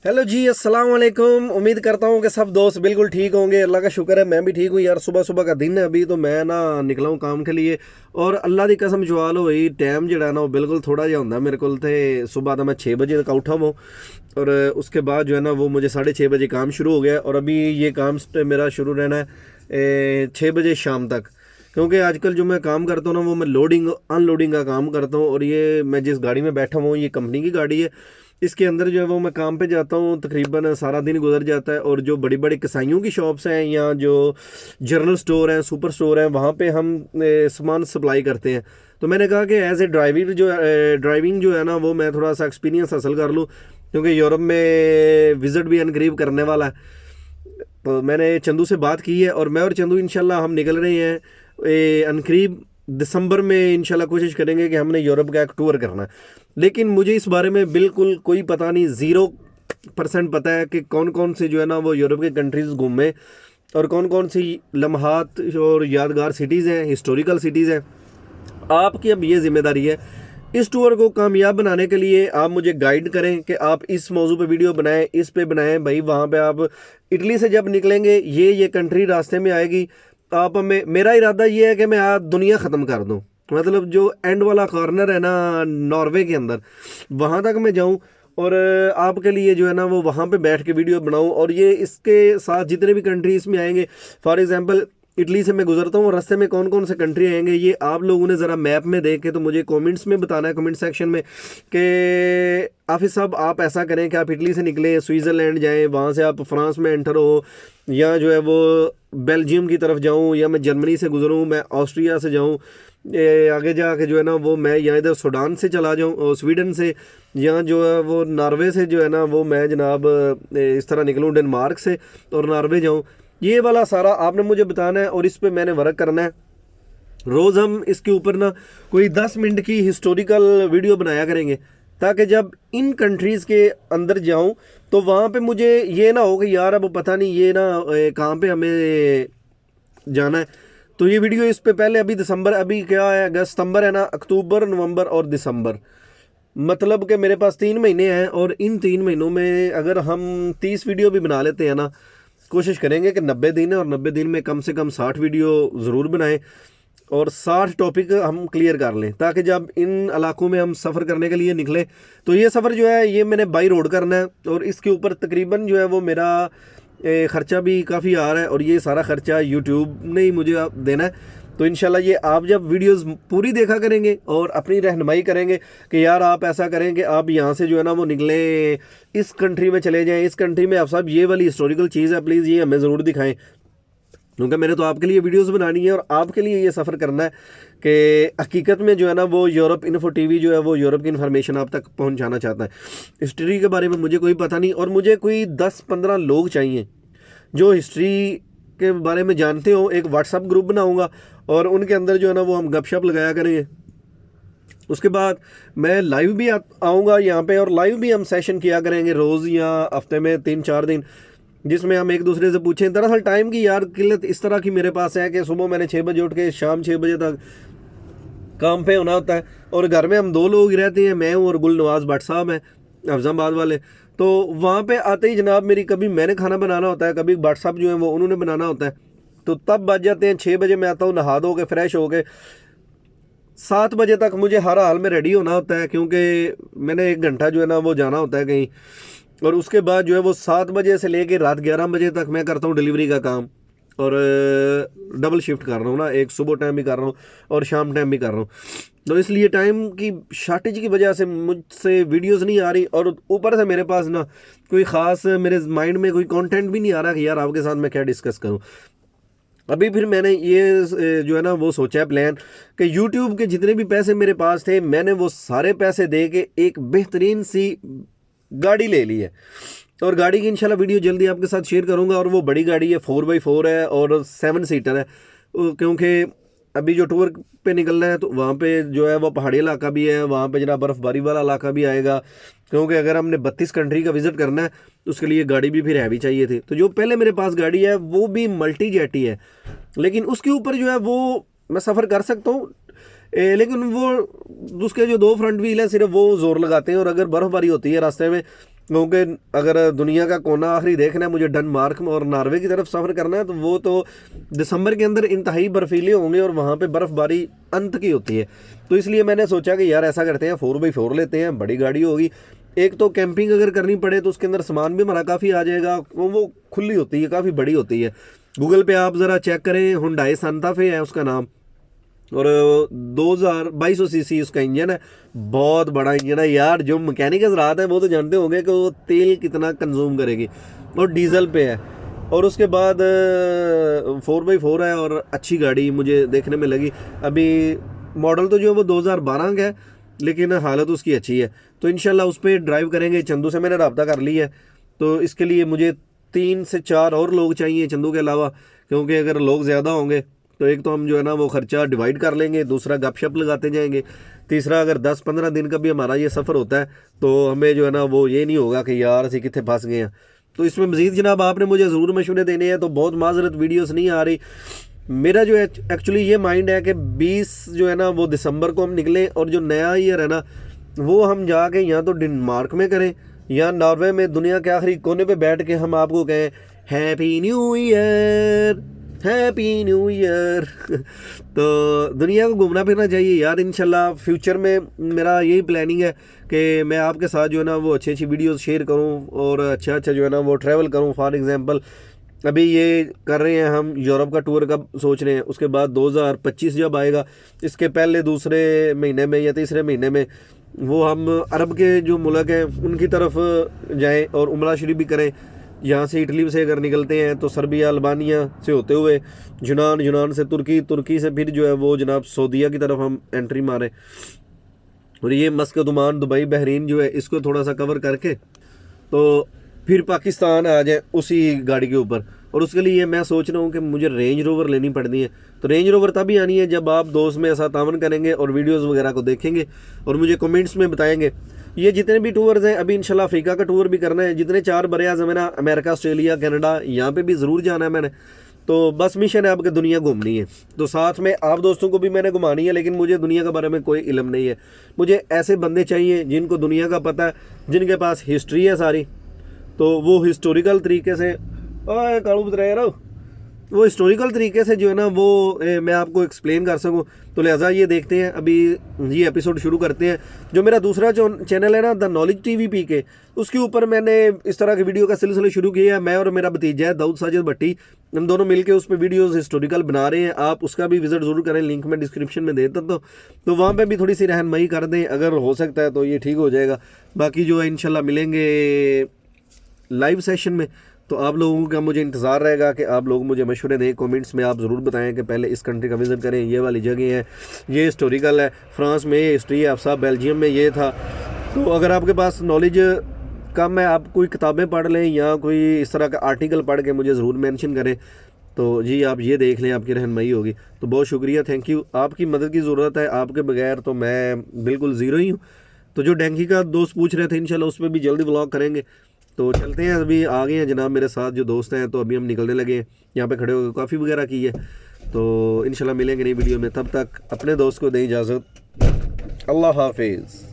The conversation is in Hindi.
हेलो जी, अस्सलाम वालेकुम। उम्मीद करता हूँ कि सब दोस्त बिल्कुल ठीक होंगे। अल्लाह का शुक्र है, मैं भी ठीक हूँ यार। सुबह सुबह का दिन है अभी, तो मैं ना निकला हूँ काम के लिए। और अल्लाह की कसम जवाल हो भाई, टाइम जड़ा ना वो बिल्कुल थोड़ा जिहा होंदा मेरे को। थे सुबह तो मैं 6 बजे तक उठा हूँ, और उसके बाद जो है ना वो मुझे 6:30 बजे काम शुरू हो गया। और अभी ये काम मेरा शुरू रहना है 6 बजे शाम तक। क्योंकि आजकल जो मैं काम करता हूँ ना, वो मैं लोडिंग अनलोडिंग का काम करता हूँ। और ये मैं जिस गाड़ी में बैठा हूँ, ये कंपनी की गाड़ी है। इसके अंदर जो है वो मैं काम पे जाता हूँ, तकरीबन सारा दिन गुजर जाता है। और जो बड़ी बड़ी कसाइयों की शॉप्स हैं या जो जनरल स्टोर हैं, सुपर स्टोर हैं, वहाँ पे हम सामान सप्लाई करते हैं। तो मैंने कहा कि एज ए ड्राइविंग जो है ना, वो मैं थोड़ा सा एक्सपीरियंस हासिल कर लूँ, क्योंकि यूरोप में विज़िट भी अनकरीब करने वाला है। तो मैंने चंदू से बात की है, और मैं और चंदू इंशाल्लाह हम निकल रहे हैं अनकरीब दिसंबर में। इंशाल्लाह कोशिश करेंगे कि हमने यूरोप का एक टूर करना है। लेकिन मुझे इस बारे में बिल्कुल कोई पता नहीं, 0% पता है कि कौन कौन से जो है ना वो यूरोप के कंट्रीज़ घूमे, और कौन कौन सी लम्हात और यादगार सिटीज़ हैं, हिस्टोरिकल सिटीज़ हैं। आपकी अब ये जिम्मेदारी है, इस टूर को कामयाब बनाने के लिए आप मुझे गाइड करें कि आप इस मौजू पे वीडियो बनाएं, इस पे बनाएं भाई। वहाँ पे आप इटली से जब निकलेंगे, ये कंट्री रास्ते में आएगी। आप हमें, मेरा इरादा ये है कि मैं आज दुनिया ख़त्म कर दूँ। मतलब जो एंड वाला कॉर्नर है ना नॉर्वे के अंदर, वहाँ तक मैं जाऊँ, और आपके लिए जो है ना वो वहाँ पे बैठ के वीडियो बनाऊँ। और ये इसके साथ जितने भी कंट्रीज में आएंगे, फॉर एग्जांपल इटली से मैं गुजरता हूँ, और रास्ते में कौन कौन से कंट्री आएंगे, ये आप लोगों ने ज़रा मैप में देख के तो मुझे कमेंट्स में बताना है, कमेंट सेक्शन में, कि आफिस साहब आप ऐसा करें कि आप इटली से निकले, स्विट्ज़रलैंड जाएं, वहाँ से आप फ्रांस में एंटर हो, या जो है वो बेल्जियम की तरफ जाऊँ, या मैं जर्मनी से गुजरूँ, मैं ऑस्ट्रिया से जाऊँ, आगे जाके जो है ना वो मैं या इधर सूडान से चला जाऊँ, और स्वीडन से, या जो है वो नॉर्वे से जो है ना वो मैं जनाब इस तरह निकलूँ डेनमार्क से, और नॉर्वे जाऊँ। ये वाला सारा आपने मुझे बताना है, और इस पे मैंने वर्क करना है। रोज़ हम इसके ऊपर ना कोई 10 मिनट की हिस्टोरिकल वीडियो बनाया करेंगे, ताकि जब इन कंट्रीज़ के अंदर जाऊं तो वहाँ पे मुझे ये ना हो कि यार अब पता नहीं ये ना कहाँ पे हमें जाना है। तो ये वीडियो इस पे पहले, अभी दिसंबर, अभी क्या है, अगस्त सितंबर है ना, अक्टूबर नवंबर और दिसंबर, मतलब कि मेरे पास 3 महीने हैं। और इन 3 महीनों में अगर हम 30 वीडियो भी बना लेते हैं ना, कोशिश करेंगे कि 90 दिन है, और 90 दिन में कम से कम 60 वीडियो ज़रूर बनाएं, और 60 टॉपिक हम क्लियर कर लें, ताकि जब इन इलाकों में हम सफ़र करने के लिए निकले, तो ये सफ़र जो है ये मैंने बाई रोड करना है। और इसके ऊपर तकरीबन जो है वो मेरा ख़र्चा भी काफ़ी आ रहा है, और ये सारा ख़र्चा यूट्यूब ने ही मुझे देना है। तो इंशाल्लाह ये आप जब वीडियोस पूरी देखा करेंगे और अपनी रहनुमाई करेंगे कि यार आप ऐसा करें कि आप यहाँ से जो है ना वो निकले, इस कंट्री में चले जाएं, इस कंट्री में आप साहब ये वाली हिस्टोरिकल चीज़ है, प्लीज़ ये हमें ज़रूर दिखाएं। क्योंकि मैंने तो आपके लिए वीडियोस बनानी है, और आपके लिए ये सफ़र करना है कि हकीकत में जो है ना वो यूरोप इन्फो टीवी जो है वो यूरोप की इन्फॉर्मेशन आप तक पहुंचाना चाहता है। हिस्ट्री के बारे में मुझे कोई पता नहीं, और मुझे कोई 10-15 लोग चाहिए जो हिस्ट्री के बारे में जानते हो। एक व्हाट्सअप ग्रुप बनाऊंगा, और उनके अंदर जो है ना वो हम गपशप लगाया करेंगे। उसके बाद मैं लाइव भी आऊँगा यहाँ पे, और लाइव भी हम सेशन किया करेंगे रोज़ या हफ्ते में 3-4 दिन, जिसमें हम एक दूसरे से पूछें। दरअसल टाइम की यार किल्लत इस तरह की मेरे पास है कि सुबह मैंने 6 बजे उठ के शाम 6 बजे तक काम पे होना होता है, और घर में हम 2 लोग ही रहते हैं, मैं हूँ और गुलनवाज भट्ट साहब हैं अफजाबाद वाले। तो वहाँ पे आते ही जनाब मेरी, कभी मैंने खाना बनाना होता है, कभी भट्ट साहब जो हैं वो उन्होंने बनाना होता है। तो तब बज जाते हैं 6 बजे, मैं आता हूँ नहा धो के फ्रेश हो के। 7 बजे तक मुझे हर हाल में रेडी होना होता है, क्योंकि मैंने 1 घंटा जो है ना वो जाना होता है कहीं। और उसके बाद जो है वो 7 बजे से लेके रात 11 बजे तक मैं करता हूँ डिलीवरी का काम, और डबल शिफ्ट कर रहा हूँ ना, एक सुबह टाइम भी कर रहा हूँ और शाम टाइम भी कर रहा हूँ। तो इसलिए टाइम की शॉर्टेज की वजह से मुझसे वीडियोस नहीं आ रही, और ऊपर से मेरे पास ना कोई ख़ास मेरे माइंड में कोई कंटेंट भी नहीं आ रहा कि यार आपके साथ मैं क्या डिस्कस करूँ। अभी फिर मैंने ये जो है ना वो सोचा है प्लान कि यूट्यूब के जितने भी पैसे मेरे पास थे, मैंने वो सारे पैसे दे के एक बेहतरीन सी गाड़ी ले ली है। और गाड़ी की इंशाल्लाह वीडियो जल्दी आपके साथ शेयर करूंगा। और वो बड़ी गाड़ी है, 4x4 है, और 7 सीटर है। क्योंकि अभी जो टूर पे निकलना है तो वहाँ पे जो है वो पहाड़ी इलाका भी है, वहाँ पे जरा बर्फ़बारी वाला इलाका भी आएगा। क्योंकि अगर हमने 32 कंट्री का विज़िट करना है तो उसके लिए गाड़ी भी फिर हैवी चाहिए थी। तो जो पहले मेरे पास गाड़ी है वो भी मल्टी जेटी है, लेकिन उसके ऊपर जो है वो मैं सफ़र कर सकता हूँ। लेकिन वो उसके जो 2 फ्रंट व्हील हैं सिर्फ वो ज़ोर लगाते हैं, और अगर बर्फ़बारी होती है रास्ते में क्योंकि अगर दुनिया का कोना आखिरी देखना है मुझे, डेनमार्क में और नॉर्वे की तरफ सफ़र करना है, तो वो तो दिसंबर के अंदर इंतहाई बर्फीले होंगे और वहाँ पे बर्फ़बारी अंत की होती है। तो इसलिए मैंने सोचा कि यार ऐसा करते हैं 4x4 लेते हैं, बड़ी गाड़ी होगी, एक तो कैंपिंग अगर करनी पड़े तो उसके अंदर सामान भी हमारा काफ़ी आ जाएगा, वो खुली होती है, काफ़ी बड़ी होती है। गूगल पे आप ज़रा चेक करें, हुंडई सांता फे है उसका नाम, और 2200 सीसी उसका इंजन है, बहुत बड़ा इंजन है यार। जो मैकेनिक हजरात हैं वो तो जानते होंगे कि वो तेल कितना कंज्यूम करेगी, और डीजल पे है। और उसके बाद 4x4 है और अच्छी गाड़ी मुझे देखने में लगी। अभी मॉडल तो जो है वो 2012 का है, लेकिन हालत उसकी अच्छी है। तो इंशाल्लाह उस पर ड्राइव करेंगे। चंदू से मैंने रब्ता कर लिया है, तो इसके लिए मुझे 3 से 4 और लोग चाहिए चंदू के अलावा, क्योंकि अगर लोग ज़्यादा होंगे तो एक तो हम जो है ना वो ख़र्चा डिवाइड कर लेंगे, दूसरा गपशप लगाते जाएंगे, तीसरा अगर 10-15 दिन का भी हमारा ये सफ़र होता है तो हमें जो है ना वो ये नहीं होगा कि यार असी कितने फंस गए हैं। तो इसमें मज़ीद जनाब आपने मुझे ज़रूर मशवरे देने हैं, तो बहुत माजरत वीडियोस नहीं आ रही। मेरा जो है एक्चुअली ये माइंड है कि 20 जो है ना वो दिसंबर को हम निकलें, और जो नया ईयर है ना वो हम जाके या तो डेनमार्क में करें या नॉर्वे में, दुनिया के आखिरी कोने पे बैठ के हम आपको कहें happy new year, happy new year. तो दुनिया को घूमना फिरना चाहिए यार। इंशाल्लाह फ्यूचर में मेरा यही प्लानिंग है कि मैं आपके साथ जो है ना वो अच्छी अच्छी वीडियोस शेयर करूं और अच्छा अच्छा जो है ना वो ट्रैवल करूं। फॉर एग्जांपल अभी ये कर रहे हैं हम यूरोप का टूर का सोच रहे हैं, उसके बाद 2025 जब आएगा, इसके पहले दूसरे महीने में या तीसरे महीने में वो हम अरब के जो मुल्क हैं उनकी तरफ जाएं और उम्रा शरीफ भी करें। यहाँ से इटली से अगर निकलते हैं तो सर्बिया अल्बानिया से होते हुए यूनान से तुर्की से फिर जो है वो जनाब सऊदीया की तरफ हम एंट्री मारें, और ये मस्कत, ओमान, दुबई, बहरीन जो है इसको थोड़ा सा कवर करके तो फिर पाकिस्तान आ जाए उसी गाड़ी के ऊपर। और उसके लिए मैं सोच रहा हूँ कि मुझे रेंज रोवर लेनी पड़नी है। तो रेंज रोवर तभी आनी है जब आप दोस्त में ऐसा तावन करेंगे और वीडियोस वगैरह को देखेंगे और मुझे कमेंट्स में बताएंगे। ये जितने भी टूर्स हैं, अभी इंशाल्लाह अफ्रीका का टूर भी करना है, जितने 4 बरे-ए-आज़म ना, अमेरिका, ऑस्ट्रेलिया, कनाडा, यहाँ पे भी ज़रूर जाना है मैंने। तो बस मिशन है आपके दुनिया घूमनी है, तो साथ में आप दोस्तों को भी मैंने घुमानी है। लेकिन मुझे दुनिया के बारे में कोई इल्म नहीं है, मुझे ऐसे बंदे चाहिए जिनको दुनिया का पता है, जिनके पास हिस्ट्री है सारी, तो वो हिस्टोरिकल तरीके से कालू बतरा रहा वो हिस्टोरिकल तरीके से जो है ना वो मैं आपको एक्सप्लेन कर सकूं। तो लिहाजा ये देखते हैं, अभी ये एपिसोड शुरू करते हैं। जो मेरा दूसरा जो चैनल है ना द नॉलेज टीवी पीके, उसके ऊपर मैंने इस तरह की वीडियो का सिलसिला शुरू किया है। मैं और मेरा भतीजा है दाऊद साजिद भट्टी, हम दोनों मिलकर उस पर वीडियोस हिस्टोरिकल बना रहे हैं। आप उसका भी विजिट ज़रूर करें, लिंक मैं डिस्क्रिप्शन में देता तो वहाँ पर भी थोड़ी सी रहनमई कर दें, अगर हो सकता है तो ये ठीक हो जाएगा। बाकी जो है इंशाल्लाह मिलेंगे लाइव सेशन में, तो आप लोगों का मुझे इंतज़ार रहेगा कि आप लोग मुझे मशवरे दें। कमेंट्स में आप ज़रूर बताएं कि पहले इस कंट्री का विज़िट करें, ये वाली जगह है, ये हिस्टोरिकल है, फ्रांस में ये हिस्ट्री है, अफसा बेल्जियम में ये था। तो अगर आपके पास नॉलेज कम है, आप कोई किताबें पढ़ लें या कोई इस तरह का आर्टिकल पढ़ के मुझे ज़रूर मेंशन करें, तो जी आप ये देख लें, आपकी रहनमई होगी। तो बहुत शुक्रिया, थैंक यू। आपकी मदद की ज़रूरत है, आपके बगैर तो मैं बिल्कुल ज़ीरो ही हूँ। तो जो डेंगी का दोस्त पूछ रहे थे, इंशाल्लाह उस पर भी जल्दी व्लॉग करेंगे। तो चलते हैं, अभी आ गए हैं जनाब मेरे साथ जो दोस्त हैं, तो अभी हम निकलने लगे हैं। यहाँ पे खड़े होकर कॉफ़ी वगैरह की है, तो इंशाल्लाह मिलेंगे नई वीडियो में। तब तक अपने दोस्त को दें इजाज़त। अल्लाह हाफिज़।